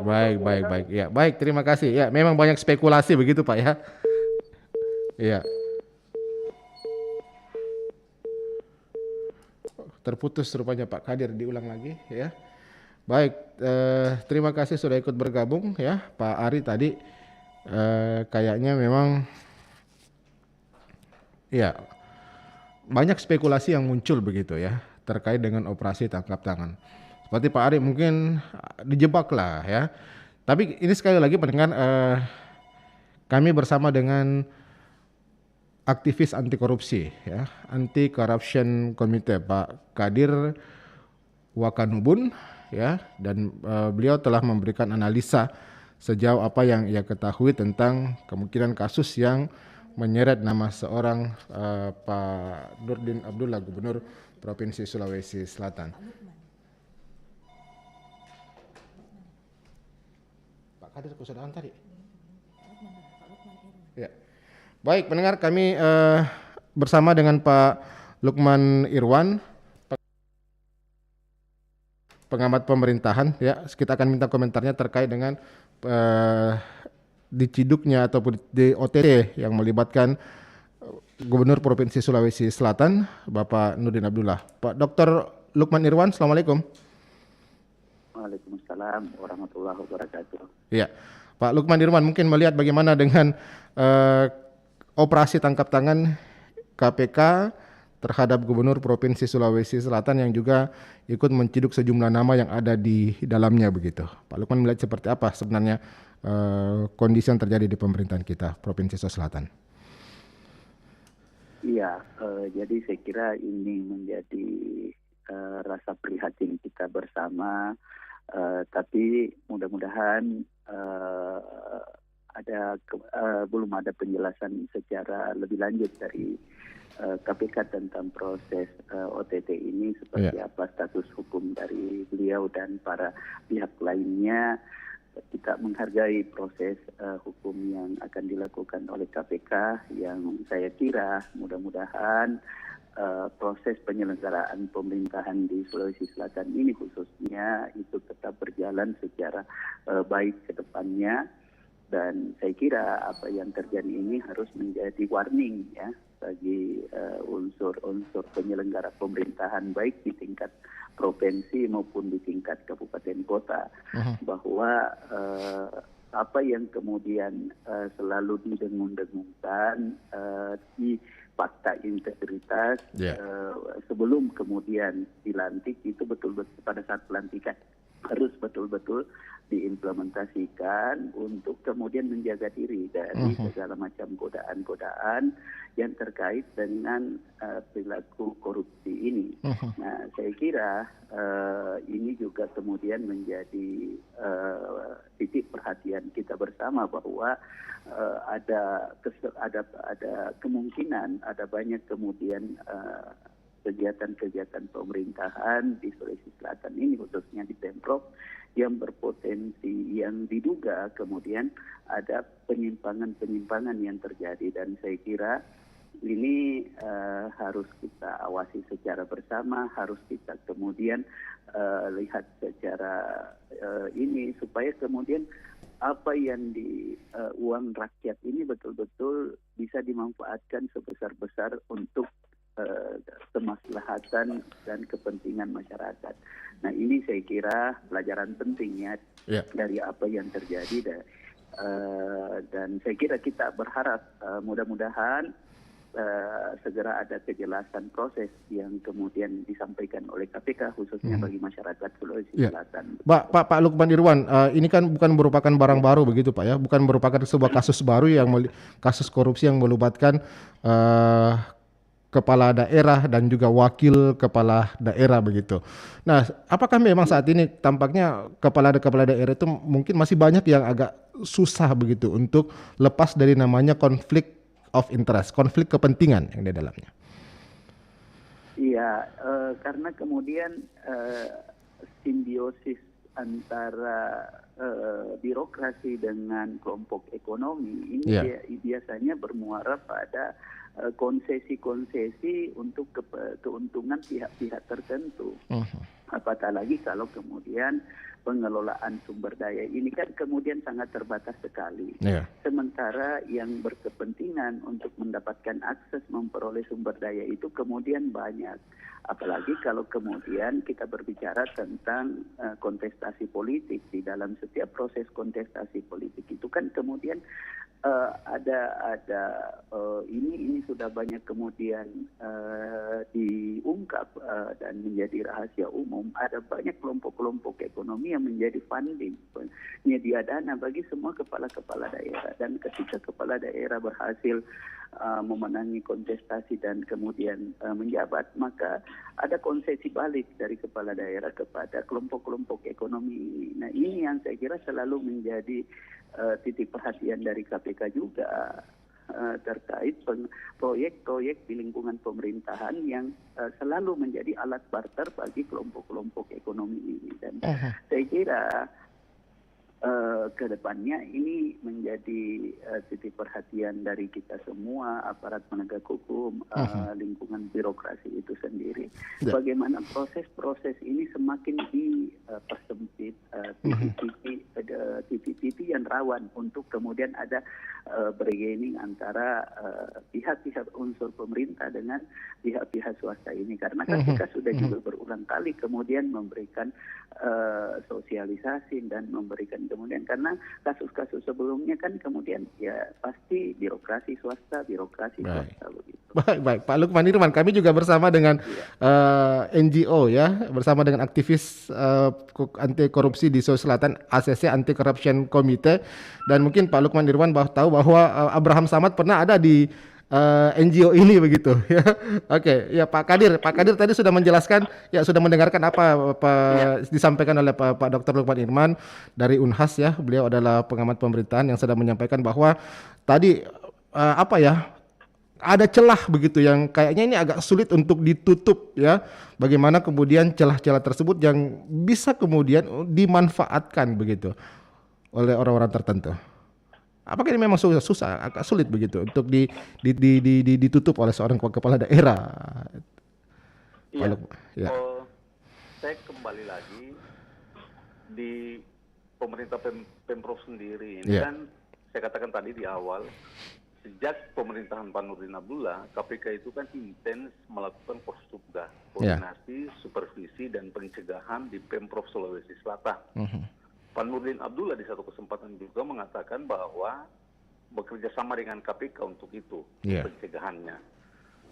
Ya, baik, terima kasih. Ya, memang banyak spekulasi begitu Pak ya. Iya. Terputus rupanya Pak Kadir, diulang lagi ya. Baik, terima kasih sudah ikut bergabung ya Pak Ari tadi. Kayaknya memang ya banyak spekulasi yang muncul begitu ya terkait dengan operasi tangkap tangan. Seperti Pak Ari mungkin dijebak lah ya. Tapi ini sekali lagi pendengar, kami bersama dengan aktivis anti korupsi ya, Anti Corruption Committee Pak Kadir Wakanubun ya, dan beliau telah memberikan analisa sejauh apa yang ia ketahui tentang kemungkinan kasus yang menyeret nama seorang Pak Nurdin Abdullah, Gubernur Provinsi Sulawesi Selatan. Pak Kadir kesudahan tadi. Ya. Baik, pendengar, kami bersama dengan Pak Lukman Irwan, pengamat pemerintahan. Ya, kita akan minta komentarnya terkait dengan diciduknya ataupun di OTT yang melibatkan Gubernur Provinsi Sulawesi Selatan, Bapak Nurdin Abdullah. Pak Dr. Lukman Irwan, Assalamualaikum. Waalaikumsalam warahmatullahi wabarakatuh. Ya, Pak Lukman Irwan mungkin melihat bagaimana dengan operasi tangkap tangan KPK terhadap Gubernur Provinsi Sulawesi Selatan yang juga ikut menciduk sejumlah nama yang ada di dalamnya begitu. Pak Lukman melihat seperti apa sebenarnya kondisi yang terjadi di pemerintahan kita Provinsi Sulawesi Selatan? Iya, jadi saya kira ini menjadi rasa prihatin kita bersama, tapi mudah-mudahan belum ada penjelasan secara lebih lanjut dari KPK tentang proses OTT ini seperti apa status hukum dari beliau dan para pihak lainnya. Kita menghargai proses hukum yang akan dilakukan oleh KPK yang saya kira mudah-mudahan proses penyelenggaraan pemerintahan di Sulawesi Selatan ini khususnya itu tetap berjalan secara baik ke depannya. Dan saya kira apa yang terjadi ini harus menjadi warning ya bagi unsur-unsur penyelenggara pemerintahan baik di tingkat provinsi maupun di tingkat kabupaten kota, bahwa apa yang kemudian selalu didengung-dengungkan di fakta integritas sebelum kemudian dilantik itu betul-betul pada saat pelantikan harus betul-betul diimplementasikan untuk kemudian menjaga diri dari segala macam godaan-godaan yang terkait dengan perilaku korupsi ini. Nah, saya kira ini juga kemudian menjadi titik perhatian kita bersama bahwa ada kemungkinan ada banyak kemudian kegiatan-kegiatan pemerintahan di Sulawesi Selatan ini khususnya di Pemprov yang berpotensi yang diduga kemudian ada penyimpangan-penyimpangan yang terjadi dan saya kira ini harus kita awasi secara bersama, harus kita kemudian lihat secara ini supaya kemudian apa yang di uang rakyat ini betul-betul bisa dimanfaatkan sebesar-besar untuk kemaslahatan dan kepentingan masyarakat. Nah ini saya kira pelajaran pentingnya dari apa yang terjadi dan saya kira kita berharap mudah-mudahan segera ada kejelasan proses yang kemudian disampaikan oleh KPK khususnya bagi masyarakat Sulawesi Selatan. Pak Lukman Irwan, ini kan bukan merupakan barang baru begitu Pak ya, bukan merupakan sebuah kasus baru yang kasus korupsi yang melibatkan kepala daerah dan juga wakil kepala daerah begitu. Nah, apakah memang saat ini tampaknya kepala daerah itu mungkin masih banyak yang agak susah begitu untuk lepas dari namanya konflik of interest, konflik kepentingan yang di dalamnya? Iya, karena kemudian simbiosis antara birokrasi dengan kelompok ekonomi ini biasanya bermuara pada konsesi-konsesi untuk keuntungan pihak-pihak tertentu. Apatah lagi kalau kemudian pengelolaan sumber daya ini kan kemudian sangat terbatas sekali. Sementara yang berkepentingan untuk mendapatkan akses memperoleh sumber daya itu kemudian banyak. Apalagi kalau kemudian kita berbicara tentang kontestasi politik. Di dalam setiap proses kontestasi politik itu kan kemudian ini sudah banyak kemudian diungkap dan menjadi rahasia umum. Ada banyak kelompok-kelompok ekonomi yang menjadi funding, penyedia dana bagi semua kepala-kepala daerah. Dan ketika kepala daerah berhasil memenangi kontestasi dan kemudian menjabat, maka ada konsesi balik dari kepala daerah kepada kelompok-kelompok ekonomi ini. Nah ini yang saya kira selalu menjadi titik perhatian dari KPK juga terkait proyek-proyek di lingkungan pemerintahan yang selalu menjadi alat barter bagi kelompok-kelompok ekonomi ini. Dan saya kira ke depannya ini menjadi titik perhatian dari kita semua, aparat penegak hukum, lingkungan birokrasi itu sendiri. Bagaimana proses-proses ini semakin dipersempit, titik-titik yang rawan untuk kemudian ada bargaining antara pihak-pihak unsur pemerintah dengan pihak-pihak swasta ini. Karena kan kita sudah juga berulang kali kemudian memberikan sosialisasi dan memberikan kemudian, karena kasus-kasus sebelumnya kan kemudian ya pasti birokrasi swasta begitu. Baik, Pak Lukman Irwan, kami juga bersama dengan NGO ya, bersama dengan aktivis anti korupsi di Sulawesi Selatan, ACC Anti Corruption Committee, dan mungkin Pak Lukman Irwan tahu bahwa Abraham Samad pernah ada di NGO ini begitu ya. Oke, ya Pak Kadir tadi sudah menjelaskan, ya sudah mendengarkan apa disampaikan oleh Pak Dr. Lukman Irwan dari Unhas ya. Beliau adalah pengamat pemerintahan yang sudah menyampaikan bahwa tadi ada celah begitu yang kayaknya ini agak sulit untuk ditutup ya. Bagaimana kemudian celah-celah tersebut yang bisa kemudian dimanfaatkan begitu oleh orang-orang tertentu. Apakah ini memang susah, agak sulit begitu untuk ditutup oleh seorang kepala daerah? Iya. Saya kembali lagi di pemerintah Pemprov sendiri. Ini kan saya katakan tadi di awal, sejak pemerintahan Pak Nurdin Abdullah, KPK itu kan intens melakukan Porsubda, koordinasi, supervisi dan pencegahan di Pemprov Sulawesi Selatan. Pak Nurdin Abdullah di satu kesempatan juga mengatakan bahwa bekerja sama dengan KPK untuk itu, pencegahannya.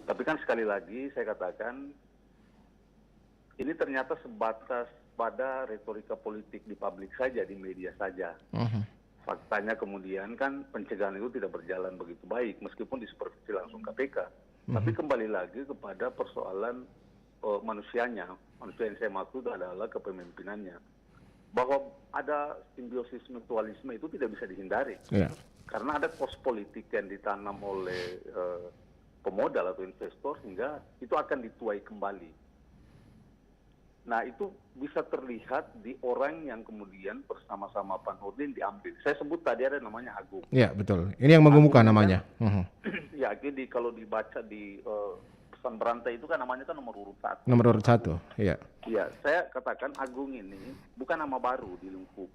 Tapi kan sekali lagi saya katakan, ini ternyata sebatas pada retorika politik di publik saja, di media saja. Faktanya kemudian kan pencegahan itu tidak berjalan begitu baik, meskipun disupervisi langsung KPK. Tapi kembali lagi kepada persoalan manusianya. Manusia yang saya maksud adalah kepemimpinannya. Bahwa ada simbiosis mutualisme itu tidak bisa dihindari. Karena ada kos politik yang ditanam oleh pemodal atau investor sehingga itu akan dituai kembali. Nah itu bisa terlihat di orang yang kemudian bersama-sama Pak Nurdin diambil. Saya sebut tadi ada namanya Agung. Iya betul, ini yang menggemukan namanya. Ya jadi kalau dibaca di pesan berantai itu kan namanya kan nomor urut 1. Nomor urut 1, iya. Iya, saya katakan Agung ini bukan nama baru di lingkup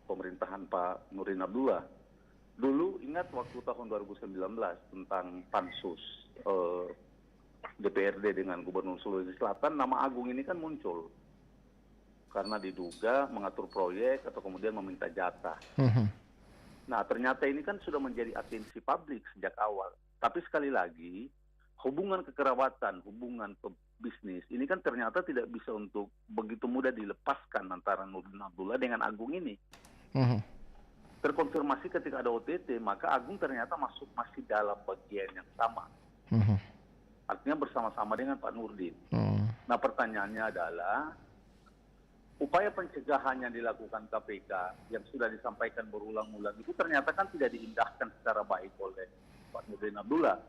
pemerintahan Pak Nurdin Abdullah. Dulu ingat waktu tahun 2019 tentang pansus DPRD dengan Gubernur Sulawesi Selatan, nama Agung ini kan muncul karena diduga mengatur proyek atau kemudian meminta jatah. Nah ternyata ini kan sudah menjadi atensi publik sejak awal. Tapi sekali lagi, hubungan kekerabatan, hubungan bisnis, ini kan ternyata tidak bisa untuk begitu mudah dilepaskan antara Nurdin Abdullah dengan Agung ini. Terkonfirmasi ketika ada OTT, maka Agung ternyata masih dalam bagian yang sama. Artinya bersama-sama dengan Pak Nurdin. Nah pertanyaannya adalah, upaya pencegahan yang dilakukan KPK yang sudah disampaikan berulang-ulang itu ternyata kan tidak diindahkan secara baik oleh Pak Nurdin Abdullah.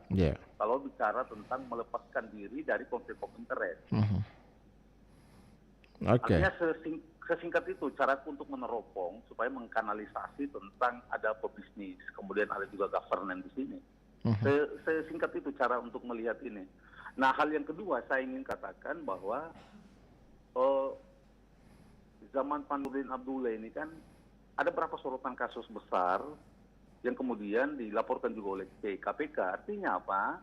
Kalau bicara tentang melepaskan diri dari konflik of interest. Artinya sesingkat itu cara untuk meneropong supaya mengkanalisasi tentang ada pebisnis, kemudian ada juga governance di sini. Sesingkat itu cara untuk melihat ini. Nah hal yang kedua saya ingin katakan bahwa zaman Pak Nurdin Abdullah ini kan ada beberapa sorotan kasus besar yang kemudian dilaporkan juga oleh KPK. Artinya apa?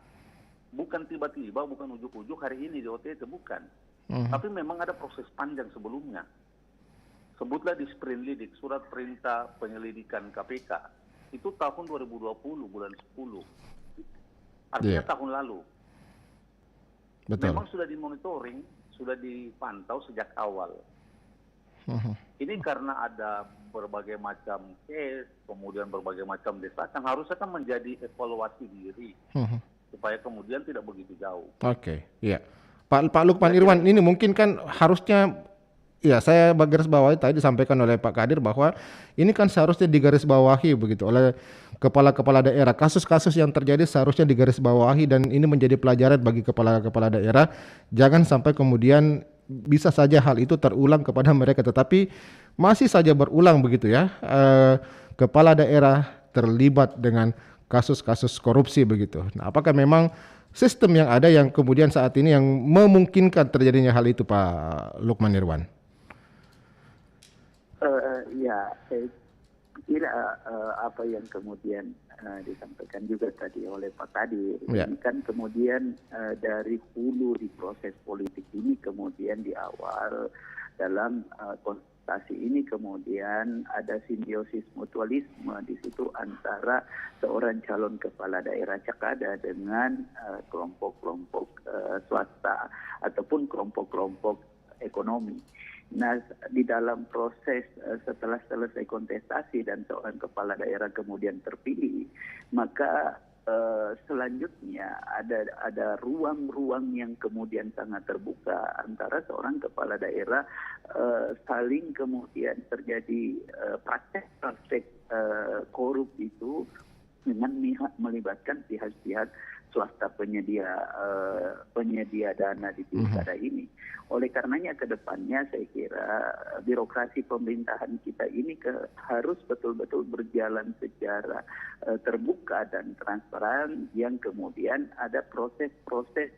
Bukan tiba-tiba, bukan ujuk-ujuk hari ini di OTT, bukan. Tapi memang ada proses panjang sebelumnya. Sebutlah di Sprinlidik, surat perintah penyelidikan KPK. Itu tahun 2020, bulan 10. Artinya tahun lalu. Betul. Memang sudah dimonitoring, sudah dipantau sejak awal. Ini karena ada berbagai macam case, kemudian berbagai macam desakan, harusnya kan menjadi evaluasi diri supaya kemudian tidak begitu jauh. Iya. Pak Lukman Irwan, ini mungkin kan harusnya, ya saya garis bawahi tadi disampaikan oleh Pak Kadir bahwa ini kan seharusnya digarisbawahi begitu oleh kepala-kepala daerah. Kasus-kasus yang terjadi seharusnya digarisbawahi dan ini menjadi pelajaran bagi kepala-kepala daerah. Jangan sampai kemudian bisa saja hal itu terulang kepada mereka, tetapi masih saja berulang begitu ya, kepala daerah terlibat dengan kasus-kasus korupsi begitu. Nah, apakah memang sistem yang ada yang kemudian saat ini yang memungkinkan terjadinya hal itu, Pak Lukman Irwan? Ya, saya kira apa yang kemudian disampaikan juga tadi oleh Pak Kadir, ini kan kemudian dari hulu di proses politik ini kemudian di awal dalam kontestasi ini kemudian ada simbiosis mutualisme di situ antara seorang calon kepala daerah Cakada dengan kelompok-kelompok swasta ataupun kelompok-kelompok ekonomi. Nah, di dalam proses setelah selesai kontestasi dan seorang kepala daerah kemudian terpilih, maka selanjutnya ada ruang-ruang yang kemudian sangat terbuka antara seorang kepala daerah saling kemudian terjadi praktek-praktek korup itu dengan melibatkan pihak-pihak swasta penyedia dana di pilkada ini. Oleh karenanya ke depannya saya kira birokrasi pemerintahan kita ini harus betul-betul berjalan secara terbuka dan transparan, yang kemudian ada proses-proses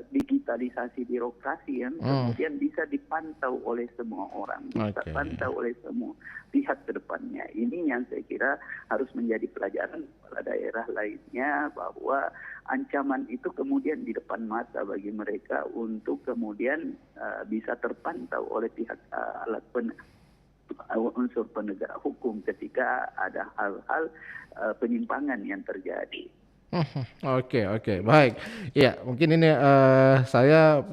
digitalisasi birokrasi yang kemudian bisa dipantau oleh semua orang, bisa dipantau oleh semua pihak ke depannya. Ini yang saya kira harus menjadi pelajaran kepala daerah lainnya, bahwa ancaman itu kemudian di depan mata bagi mereka untuk kemudian bisa terpantau oleh pihak unsur penegak hukum ketika ada hal-hal penyimpangan yang terjadi. Oke, baik. Ya, mungkin ini saya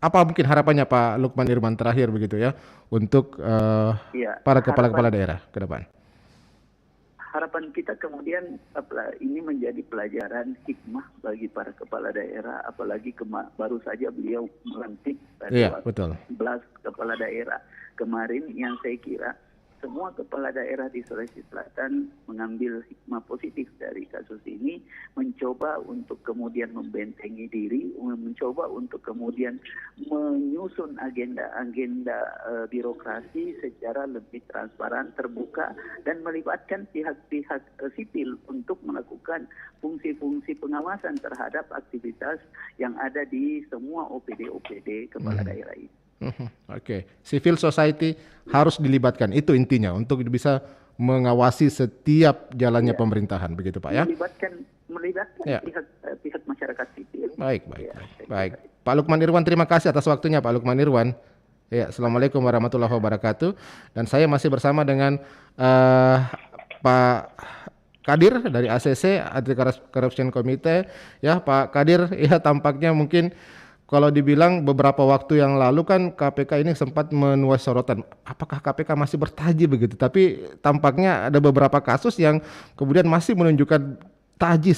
apa mungkin harapannya Pak Lukman Irwan terakhir begitu ya untuk para kepala-kepala daerah ke depan? Harapan kita kemudian ini menjadi pelajaran hikmah bagi para kepala daerah, apalagi baru saja beliau melantik 11 kepala daerah kemarin, yang saya kira semua kepala daerah di Sulawesi Selatan mengambil hikmah positif dari kasus ini, mencoba untuk kemudian membentengi diri, mencoba untuk kemudian menyusun agenda-agenda birokrasi secara lebih transparan, terbuka, dan melibatkan pihak-pihak sipil untuk melakukan fungsi-fungsi pengawasan terhadap aktivitas yang ada di semua OPD-OPD kepala daerah ini. Civil society harus dilibatkan, itu intinya untuk bisa mengawasi setiap jalannya pemerintahan, begitu Pak ya? Melibatkan pihak masyarakat sipil. Baik. Pak Lukman Irwan, terima kasih atas waktunya Pak Lukman Irwan. Ya, assalamualaikum warahmatullahi wabarakatuh. Dan saya masih bersama dengan Pak Kadir dari ACC, Anti Corruption Committee. Ya, Pak Kadir, ya tampaknya mungkin kalau dibilang beberapa waktu yang lalu kan KPK ini sempat menuai sorotan, apakah KPK masih bertaji begitu? Tapi tampaknya ada beberapa kasus yang kemudian masih menunjukkan taji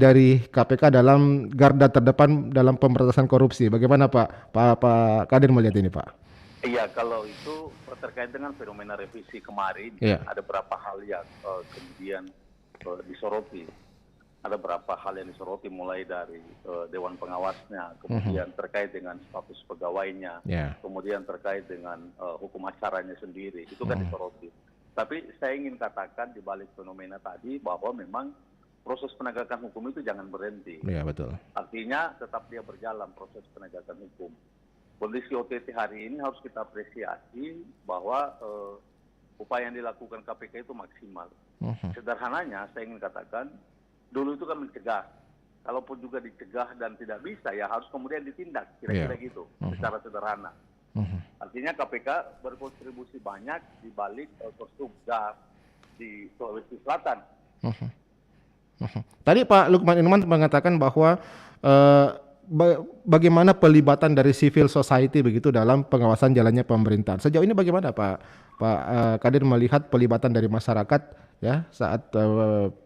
dari KPK dalam garda terdepan dalam pemberantasan korupsi. Bagaimana Pak Kadir melihat ini, Pak? Iya, kalau itu terkait dengan fenomena revisi kemarin, ada beberapa hal yang kemudian disoroti. Ada beberapa hal yang disoroti, mulai dari Dewan Pengawasnya, kemudian terkait dengan status pegawainya, kemudian terkait dengan hukum acaranya sendiri, itu kan disoroti. Tapi saya ingin katakan di balik fenomena tadi bahwa memang proses penegakan hukum itu jangan berhenti. Iya, betul. Artinya tetap dia berjalan proses penegakan hukum. Kondisi OTT hari ini harus kita apresiasi bahwa upaya yang dilakukan KPK itu maksimal. Sederhananya saya ingin katakan, dulu itu kan mencegah. Kalaupun juga dicegah dan tidak bisa, ya harus kemudian ditindak, kira-kira gitu, secara sederhana. Artinya KPK berkontribusi banyak di balik Kosubgas di Sulawesi Selatan. Tadi Pak Lukman Irwan mengatakan bahwa bagaimana pelibatan dari civil society begitu dalam pengawasan jalannya pemerintahan. Sejauh ini bagaimana Pak Kadir melihat pelibatan dari masyarakat ya saat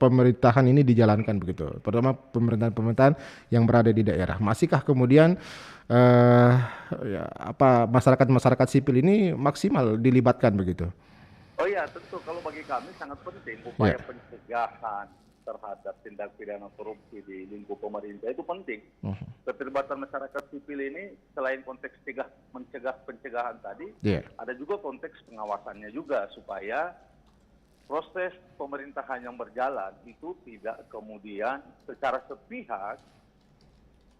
pemerintahan ini dijalankan begitu, pertama pemerintahan yang berada di daerah, masihkah kemudian masyarakat sipil ini maksimal dilibatkan begitu? Oh ya, tentu kalau bagi kami sangat penting upaya pencegahan, terhadap tindak pidana korupsi di lingkup pemerintah itu penting. Keterlibatan masyarakat sipil ini selain konteks pencegahan tadi, ada juga konteks pengawasannya juga supaya proses pemerintahan yang berjalan itu tidak kemudian secara sepihak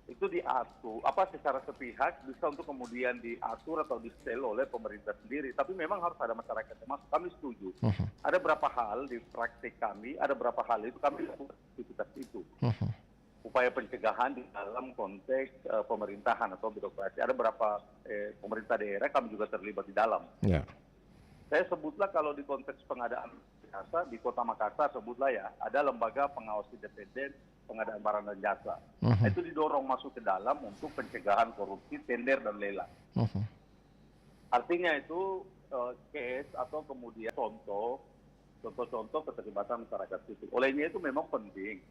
itu diatur, secara sepihak bisa untuk kemudian diatur atau distel oleh pemerintah sendiri. Tapi memang harus ada masyarakat yang masuk. Kami setuju. Ada beberapa hal di praktik kami, ada beberapa hal itu kami lakukan aktivitas itu. Upaya pencegahan di dalam konteks pemerintahan atau birokrasi. Ada beberapa pemerintah daerah kami juga terlibat di dalam. Saya sebutlah kalau di konteks pengadaan jasa di Kota Makassar, sebutlah ya, ada lembaga pengawas independen pengadaan barang dan jasa. Itu didorong masuk ke dalam untuk pencegahan korupsi, tender dan lelang. Artinya itu case atau kemudian contoh-contoh keterlibatan masyarakat sipil. Olehnya itu memang penting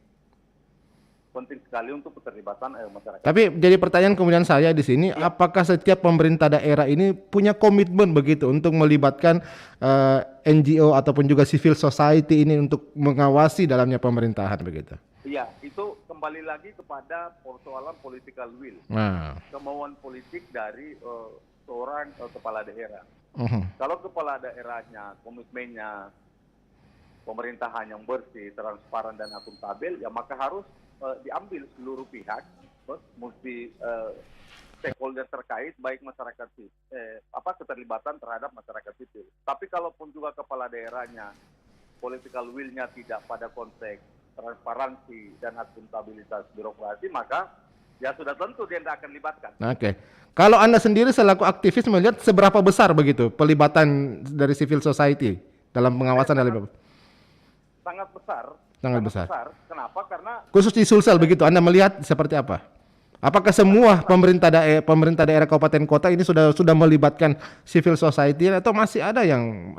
sekali untuk keterlibatan masyarakat. Tapi jadi pertanyaan kemudian saya di sini, apakah setiap pemerintah daerah ini punya komitmen begitu untuk melibatkan NGO ataupun juga civil society ini untuk mengawasi dalamnya pemerintahan begitu? Iya, itu kembali lagi kepada persoalan political will, kemauan politik dari seorang kepala daerah. Kalau kepala daerahnya komitmennya pemerintahan yang bersih, transparan dan akuntabel, ya maka harus diambil seluruh pihak, mesti stakeholder terkait, baik masyarakat sipil, keterlibatan terhadap masyarakat sipil. Tapi kalaupun juga kepala daerahnya political will-nya tidak pada konteks transparansi dan akuntabilitas birokrasi, maka ya sudah tentu dia tidak akan libatkan. Oke. Kalau Anda sendiri selaku aktivis melihat seberapa besar begitu pelibatan dari civil society dalam pengawasan dari sangat besar. Sangat besar. Kenapa? Karena khusus di Sulsel begitu, Anda melihat seperti apa? Apakah semua pemerintah daerah kabupaten kota ini sudah melibatkan civil society atau masih ada yang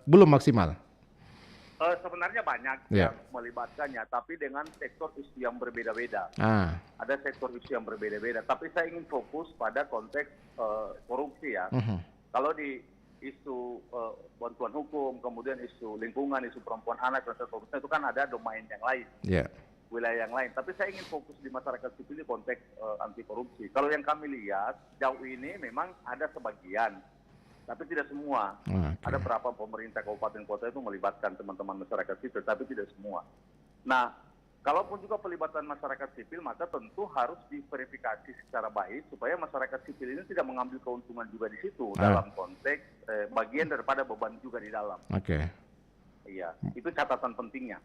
belum maksimal? Sebenarnya banyak yang melibatkannya, tapi dengan sektor isu yang berbeda-beda. Ada sektor isu yang berbeda-beda, tapi saya ingin fokus pada konteks korupsi ya. Kalau di isu bantuan hukum, kemudian isu lingkungan, isu perempuan anak, dan seterusnya itu kan ada domain yang lain, wilayah yang lain. Tapi saya ingin fokus di masyarakat sipil di konteks anti korupsi. Kalau yang kami lihat jauh ini memang ada sebagian, tapi tidak semua. Ada beberapa pemerintah kabupaten kota itu melibatkan teman-teman masyarakat sipil, tapi tidak semua. Nah, kalaupun juga pelibatan masyarakat sipil, maka tentu harus diverifikasi secara baik supaya masyarakat sipil ini tidak mengambil keuntungan juga di situ dalam konteks bagian daripada beban juga di dalam. Iya, itu catatan pentingnya.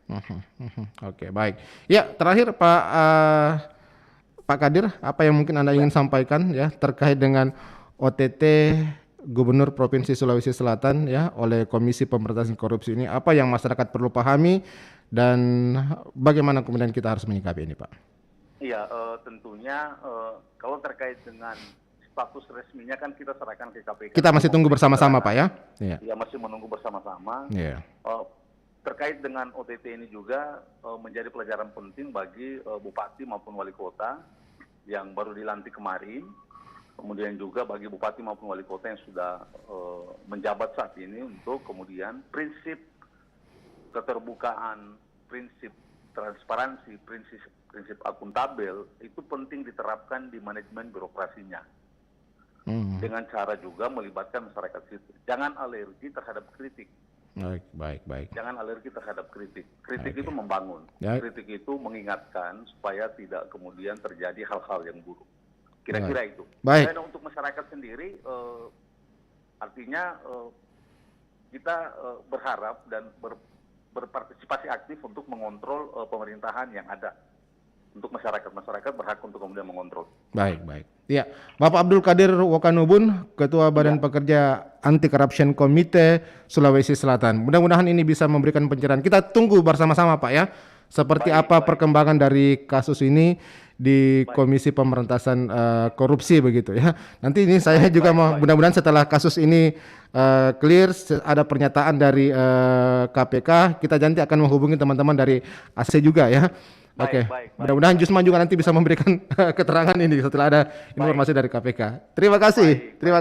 Oke, baik. Ya, terakhir Pak Kadir, apa yang mungkin Anda ingin sampaikan ya terkait dengan OTT Gubernur Provinsi Sulawesi Selatan ya oleh Komisi Pemberantasan Korupsi ini, apa yang masyarakat perlu pahami dan bagaimana kemudian kita harus menyikapi ini, Pak? Iya, tentunya kalau terkait dengan status resminya kan kita serahkan ke KPK. Kita masih tunggu bersama-sama, Pak ya? Iya, masih menunggu bersama-sama. Terkait dengan OTT ini juga menjadi pelajaran penting bagi bupati maupun wali kota yang baru dilantik kemarin. Kemudian juga bagi bupati maupun wali kota yang sudah menjabat saat ini untuk kemudian prinsip keterbukaan, prinsip transparansi, prinsip akuntabel itu penting diterapkan di manajemen birokrasinya. Dengan cara juga melibatkan masyarakat sipil. Jangan alergi terhadap kritik. Baik. Jangan alergi terhadap kritik. Kritik itu membangun. Kritik itu mengingatkan supaya tidak kemudian terjadi hal-hal yang buruk. Kira-kira itu. Baik. Dan untuk masyarakat sendiri, artinya kita berharap dan berpartisipasi aktif untuk mengontrol pemerintahan yang ada. Untuk masyarakat berhak untuk kemudian mengontrol. Baik. Ya, Bapak Abdul Qadir Wakanubun, Ketua Badan Pekerja Anti Corruption Komite Sulawesi Selatan. Mudah-mudahan ini bisa memberikan pencerahan. Kita tunggu bersama-sama, Pak ya. Seperti apa perkembangan dari kasus ini di Komisi Pemberantasan Korupsi begitu ya. Nanti ini saya juga mau mudah-mudahan setelah kasus ini clear, ada pernyataan dari KPK, kita nanti akan menghubungi teman-teman dari AC juga ya. Oke. Mudah-mudahan Jusman juga nanti bisa memberikan keterangan ini setelah ada informasi dari KPK. Terima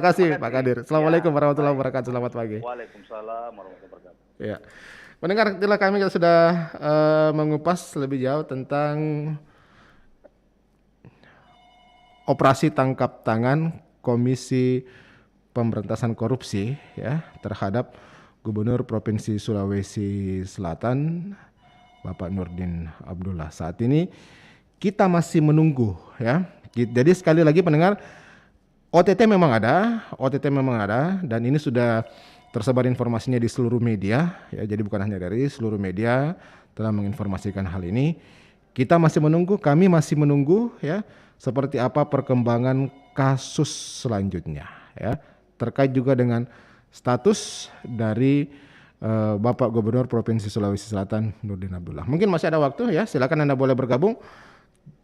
kasih Pak Kadir. Assalamualaikum warahmatullahi wabarakatuh. Selamat pagi. Waalaikumsalam warahmatullahi wabarakatuh. Ya. Pendengar, itulah kami sudah mengupas lebih jauh tentang operasi tangkap tangan Komisi Pemberantasan Korupsi ya terhadap Gubernur Provinsi Sulawesi Selatan Bapak Nurdin Abdullah. Saat ini kita masih menunggu ya. Jadi sekali lagi pendengar, OTT memang ada dan ini sudah tersebar informasinya di seluruh media ya. Jadi bukan hanya dari seluruh media telah menginformasikan hal ini. Kita masih menunggu, kami masih menunggu ya seperti apa perkembangan kasus selanjutnya ya. Terkait juga dengan status dari Bapak Gubernur Provinsi Sulawesi Selatan Nurdin Abdullah. Mungkin masih ada waktu ya, silakan Anda boleh bergabung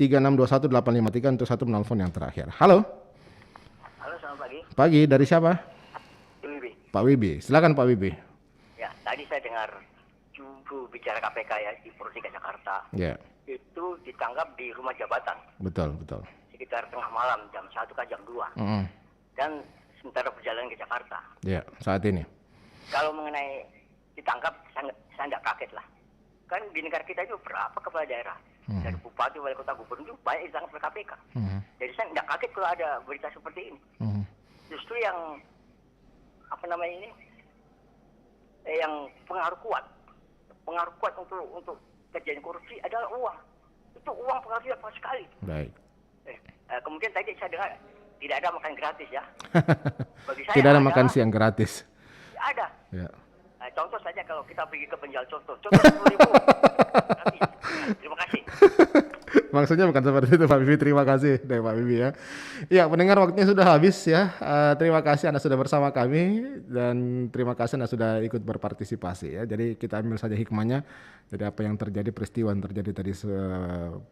3621853 untuk satu penelpon yang terakhir. Halo. Halo, selamat pagi. Pagi, dari siapa? Wibi. Pak Wibi, silakan Pak Wibi. Ya, tadi saya dengar juru bicara KPK ya di Purwodadi Jakarta. Ya. Itu ditangkap di rumah jabatan. Betul. Sekitar tengah malam jam 1 ke jam 2. Dan sementara perjalanan ke Jakarta. Ya, saat ini. Kalau mengenai ditangkap, saya nggak kaget lah. Kan di negara kita itu berapa kepala daerah? Dari bupati, wali kota, gubernur itu banyak ditangkap oleh KPK. Jadi saya nggak kaget kalau ada berita seperti ini. Justru yang yang pengaruh kuat untuk terjadi korupsi adalah uang. Itu uang pengaruhnya besar sekali. Baik. Kemudian tadi saya dengar tidak ada makan gratis ya. Bagi saya Tidak ada makan siang gratis. Ada. Ya. Contoh saja kalau kita pergi ke penjual contoh 10.000. Terima kasih. Maksudnya bukan seperti itu Pak Bibi, terima kasih dari Pak Bibi ya. Ya, pendengar, waktunya sudah habis ya. Terima kasih Anda sudah bersama kami dan terima kasih Anda sudah ikut berpartisipasi ya. Jadi kita ambil saja hikmahnya dari apa yang terjadi, peristiwa yang terjadi tadi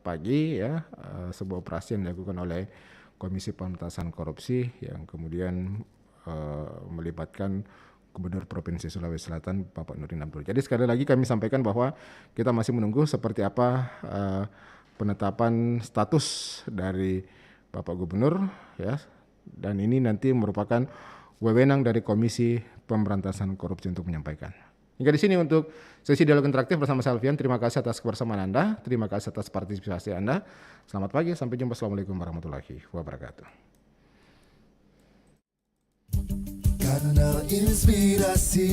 pagi ya. Sebuah operasi yang dilakukan oleh Komisi Pemberantasan Korupsi yang kemudian melibatkan Gubernur Provinsi Sulawesi Selatan Bapak Nurdin Abdullah. Jadi sekali lagi kami sampaikan bahwa kita masih menunggu seperti apa penetapan status dari Bapak Gubernur ya, dan ini nanti merupakan wewenang dari Komisi Pemberantasan Korupsi untuk menyampaikan. Hingga di sini untuk sesi dialog interaktif bersama saya Alfian. Terima kasih atas kebersamaan Anda, terima kasih atas partisipasi Anda. Selamat pagi, sampai jumpa. Assalamualaikum warahmatullahi wabarakatuh. Kanal Inspirasi.